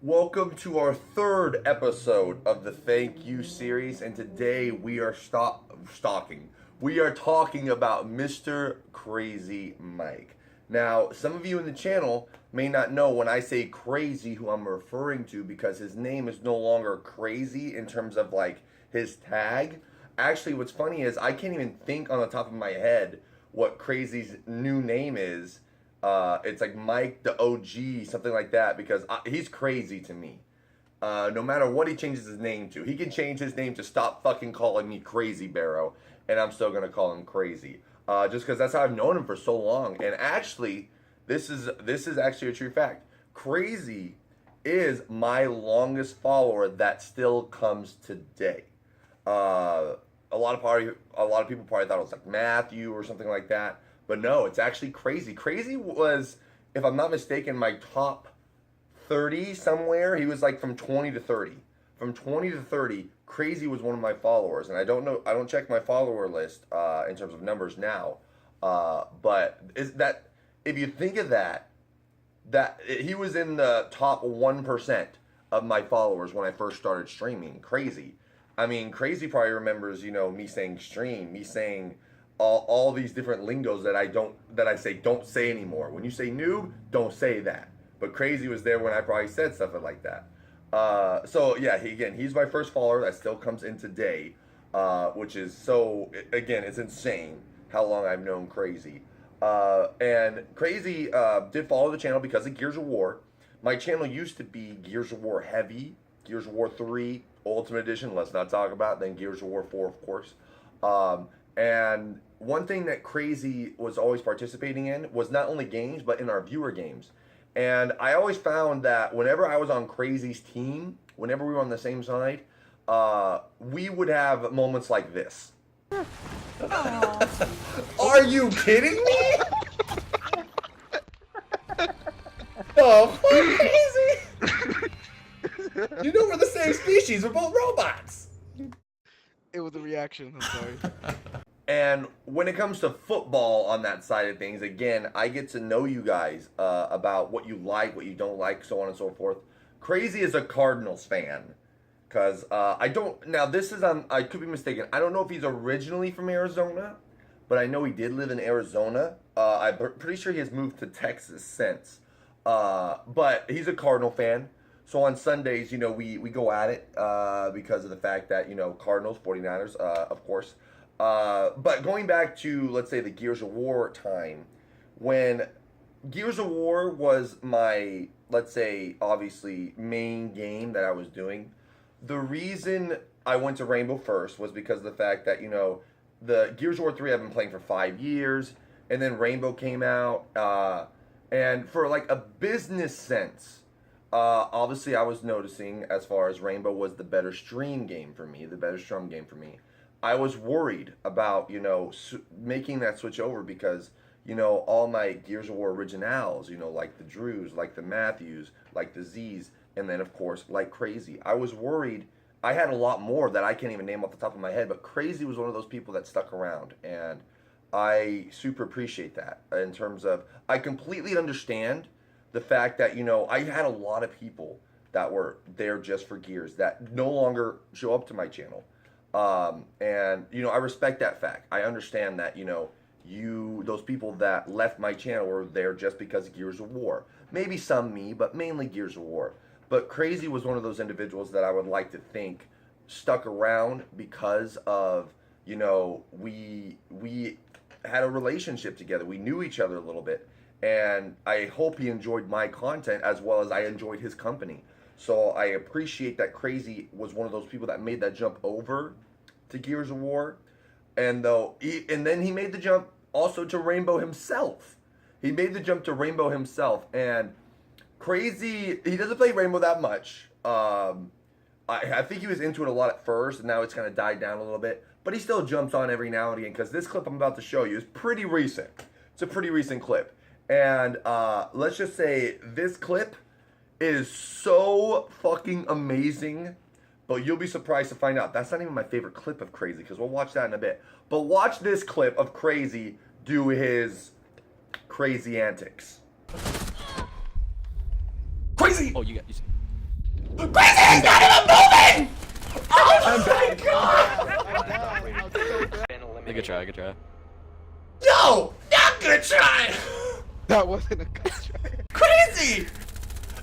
Welcome to our third episode of the Thank You series, and today we are stalking. We are talking about Mr. Crazy Mike. Now, some of you in the channel may not know when I say Crazy who I'm referring to, because his name is no longer Crazy in terms of like his tag. Actually, what's funny is I can't even think on the top of my head what Crazy's new name is. It's like Mike the OG, something like that, because he's crazy to me. No matter what he changes his name to, he can change his name to stop fucking calling me Crazy Barrow, and I'm still gonna call him Crazy, just because that's how I've known him for so long. And actually, this is actually a true fact. Crazy is my longest follower that still comes today. A lot of people probably thought it was like Matthew or something like that. But no, it's actually Crazy. Crazy was, if I'm not mistaken, my top 30 somewhere. He was like from 20 to 30. From 20 to 30, Crazy was one of my followers. And I don't check my follower list in terms of numbers now. But is that, if you think of that he was in the top 1% of my followers when I first started streaming. Crazy. I mean, Crazy probably remembers, me saying stream, me saying all these different lingos that I say don't say anymore. When you say noob, don't say that. But Crazy was there when I probably said stuff like that. So yeah, he's my first follower that still comes in today, which is so, again, it's insane how long I've known Crazy. And Crazy did follow the channel because of Gears of War. My channel used to be Gears of War Heavy, Gears of War 3, Ultimate Edition, let's not talk about, then Gears of War 4, of course. And one thing that Crazy was always participating in was not only games, but in our viewer games. And I always found that whenever I was on Crazy's team, whenever we were on the same side, we would have moments like this. Are you kidding me? Oh, Crazy! You know we're the same species, we're both robots! It was a reaction, I'm sorry. And when it comes to football on that side of things, again, I get to know you guys about what you like, what you don't like, so on and so forth. Crazy is a Cardinals fan. Because I could be mistaken. I don't know if he's originally from Arizona, but I know he did live in Arizona. I'm pretty sure he has moved to Texas since. But he's a Cardinal fan. So on Sundays, we go at it because of the fact that, Cardinals, 49ers, of course. But going back to, let's say, the Gears of War time, when Gears of War was my, let's say, obviously main game that I was doing, the reason I went to Rainbow first was because of the fact that, the Gears of War 3 I've been playing for 5 years, and then Rainbow came out, and for like a business sense, obviously I was noticing as far as Rainbow was the better stream game for me, the better strum game for me. I was worried about, making that switch over because, all my Gears of War originals, like the Drews, like the Matthews, like the Z's, and then, of course, like Crazy. I was worried. I had a lot more that I can't even name off the top of my head, but Crazy was one of those people that stuck around, and I super appreciate that in terms of, I completely understand the fact that, I had a lot of people that were there just for Gears that no longer show up to my channel. And, I respect that fact. I understand that, those people that left my channel were there just because of Gears of War. Maybe some me, but mainly Gears of War. But Crazy was one of those individuals that I would like to think stuck around because of, we had a relationship together. We knew each other a little bit. And I hope he enjoyed my content as well as I enjoyed his company. So I appreciate that Crazy was one of those people that made that jump over to Gears of War. And then he made the jump also to Rainbow himself. He made the jump to Rainbow himself. And Crazy, he doesn't play Rainbow that much. I think he was into it a lot at first, and now it's kind of died down a little bit. But he still jumps on every now and again, because this clip I'm about to show you is pretty recent. It's a pretty recent clip. And let's just say this clip is so fucking amazing, but you'll be surprised to find out that's not even my favorite clip of Crazy, because we'll watch that in a bit. But watch this clip of Crazy do his crazy antics. Crazy! Oh, you got. Crazy, he's not even moving! Oh my god! I'm down. I'm so down. Good try, good try. No! Not good try! That wasn't a good try. Crazy!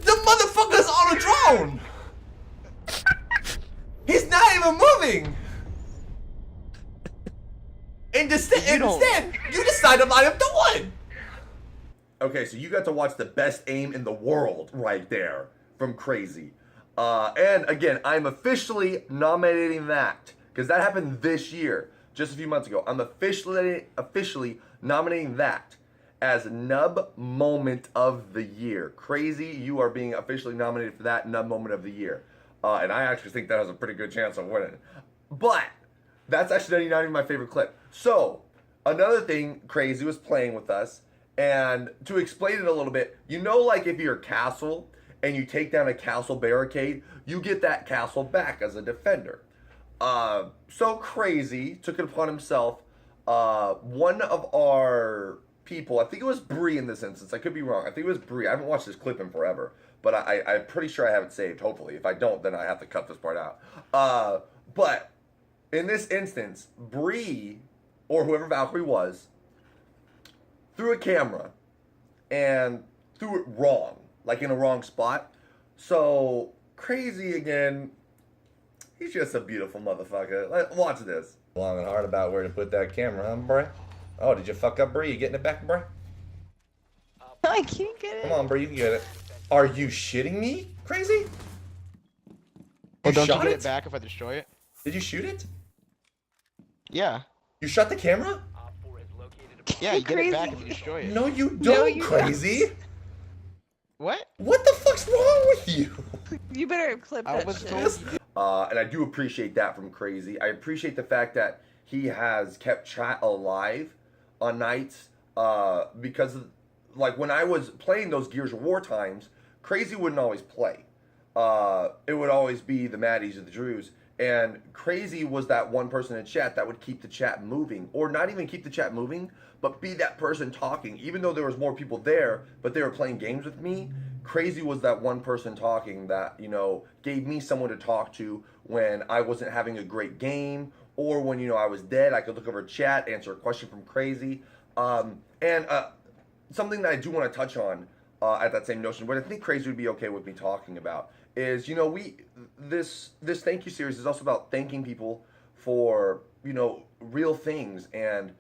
The motherfucker's on a drone! He's not even moving! And instead, you decide to line up the one! Okay, so you got to watch the best aim in the world right there from Crazy. And again, I'm officially nominating that, because that happened this year, just a few months ago. I'm officially nominating that as Nub Moment of the Year. Crazy, you are being officially nominated for that Nub Moment of the Year. And I actually think that has a pretty good chance of winning. But that's actually not even my favorite clip. So, another thing, Crazy was playing with us. And to explain it a little bit, you know, like if you're a castle and you take down a castle barricade, you get that castle back as a defender. So Crazy took it upon himself. One of our people, I think it was Bree in this instance, I could be wrong, I think it was Bree, I haven't watched this clip in forever, but I'm pretty sure I have it saved, hopefully. If I don't, then I have to cut this part out. But in this instance, Bree, or whoever Valkyrie was, threw a camera and threw it wrong, like in a wrong spot. So Crazy again, he's just a beautiful motherfucker. Watch this. Long and hard about where to put that camera, huh, Bray? Oh, did you fuck up, Bree? You getting it back, Bray? I can't get it. Come on, Bree, you can get it. Are you shitting me, Crazy? Well, don't you shot get it it back if I destroy it? Did you shoot it? Yeah. You shot the camera? Yeah, you get it back Crazy. if you destroy it. No, you don't, No, you Crazy. What? What the fuck's wrong with you? You better clip I that was shit. told. And I do appreciate that from Crazy. I appreciate the fact that he has kept chat alive on nights, because like when I was playing those Gears of War times, Crazy wouldn't always play. It would always be the Maddies or the Drews, and Crazy was that one person in chat that would keep the chat moving, or not even keep the chat moving, but be that person talking, even though there was more people there, but they were playing games with me. Crazy was that one person talking that, you know, gave me someone to talk to when I wasn't having a great game, or when, you know, I was dead. I could look over chat, answer a question from Crazy. And something that I do want to touch on at that same notion, but I think Crazy would be okay with me talking about, is, you know, this thank you series is also about thanking people for, you know, real things. And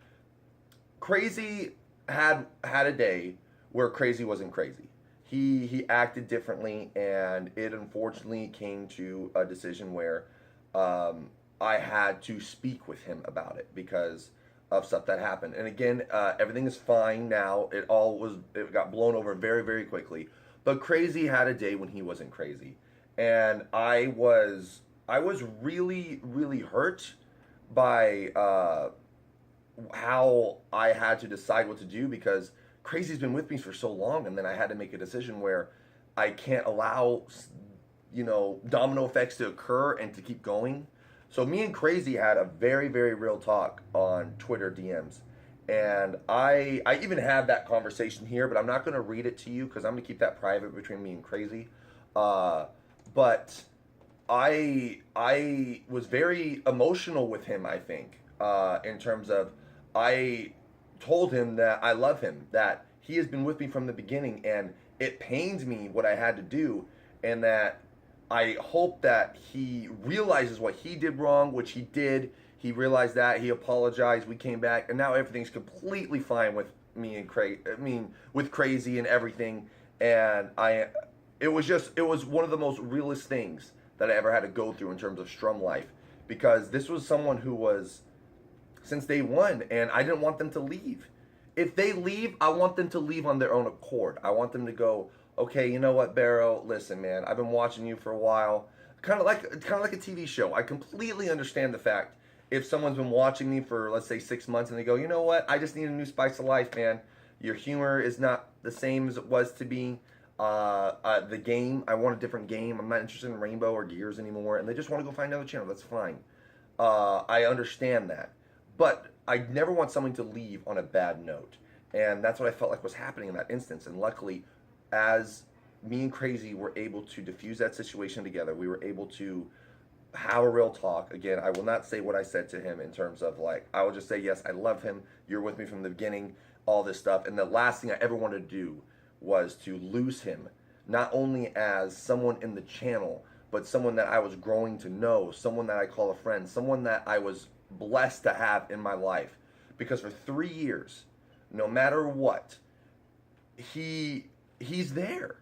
Crazy had a day where Crazy wasn't crazy. He acted differently, and it unfortunately came to a decision where I had to speak with him about it because of stuff that happened. And again, everything is fine now. It got blown over very, very quickly. But Crazy had a day when he wasn't crazy, and I was really, really hurt by how I had to decide what to do, because Crazy's been with me for so long, and then I had to make a decision where I can't allow, you know, domino effects to occur and to keep going. So me and Crazy had a very, very real talk on Twitter DMs. And I even had that conversation here, but I'm not going to read it to you because I'm going to keep that private between me and Crazy. But I was very emotional with him, I think, in terms of, I told him that I love him, that he has been with me from the beginning, and it pains me what I had to do, and that I hope that he realizes what he did wrong, which he did. He realized that, he apologized, we came back, and now everything's completely fine with me and with Crazy and everything. And it was one of the most realest things that I ever had to go through in terms of Strum life, because this was someone who was since day one, and I didn't want them to leave. If they leave, I want them to leave on their own accord. I want them to go, okay, you know what, Barrow, listen, man, I've been watching you for a while. Kind of like a TV show. I completely understand the fact if someone's been watching me for, let's say, 6 months, and they go, you know what, I just need a new spice of life, man. Your humor is not the same as it was to be. The game, I want a different game. I'm not interested in Rainbow or Gears anymore, and they just want to go find another channel. That's fine. I understand that. But I never want someone to leave on a bad note. And that's what I felt like was happening in that instance. And luckily, as me and Crazy were able to diffuse that situation together. We were able to have a real talk. Again, I will not say what I said to him in terms of like, I will just say, yes, I love him. You're with me from the beginning, all this stuff. And the last thing I ever wanted to do was to lose him, not only as someone in the channel, but someone that I was growing to know, someone that I call a friend, someone that I was blessed to have in my life. Because for 3 years, no matter what, he's there.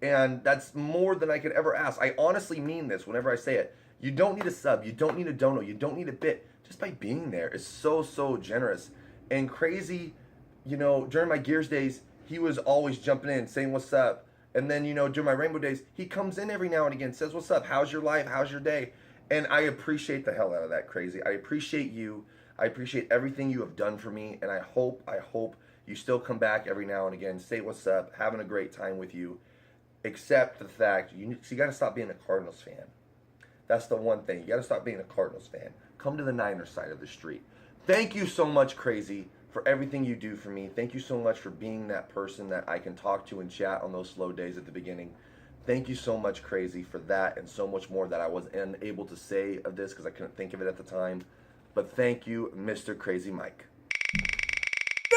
And that's more than I could ever ask. I honestly mean this whenever I say it. You don't need a sub, you don't need a dono, you don't need a bit. Just by being there is so generous. And Crazy, you know, during my Gears days, he was always jumping in, saying what's up. And then, you know, during my Rainbow days, he comes in every now and again, says what's up, how's your life, how's your day? And I appreciate the hell out of that, Crazy. I appreciate you. I appreciate everything you have done for me. And I hope you still come back every now and again, say what's up, having a great time with you. Except the fact, you got to stop being a Cardinals fan. That's the one thing. You got to stop being a Cardinals fan. Come to the Niners side of the street. Thank you so much, Crazy, for everything you do for me. Thank you so much for being that person that I can talk to and chat on those slow days at the beginning. Thank you so much, Crazy, for that and so much more that I was unable to say of this because I couldn't think of it at the time. But thank you, Mr. Crazy Mike.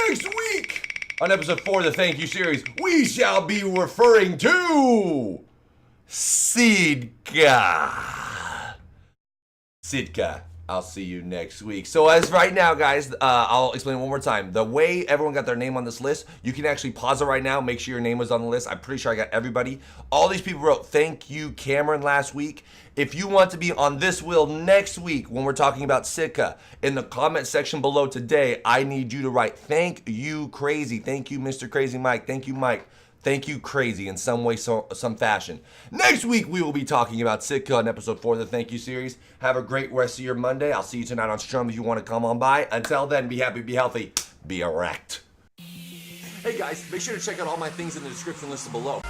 Next week, on episode 4 of the Thank You series, we shall be referring to Sitka. I'll see you next week. So as right now, guys, I'll explain one more time. The way everyone got their name on this list, you can actually pause it right now, make sure your name was on the list. I'm pretty sure I got everybody. All these people wrote, thank you, Cameron, last week. If you want to be on this wheel next week when we're talking about Sitka, in the comment section below today, I need you to write, thank you, Crazy. Thank you, Mr. Crazy Mike. Thank you, Mike. Thank you, Crazy, in some way, some fashion. Next week, we will be talking about Sitka on episode 4 of the Thank You series. Have a great rest of your Monday. I'll see you tonight on Strum if you want to come on by. Until then, be happy, be healthy, be erect. Hey guys, make sure to check out all my things in the description listed below.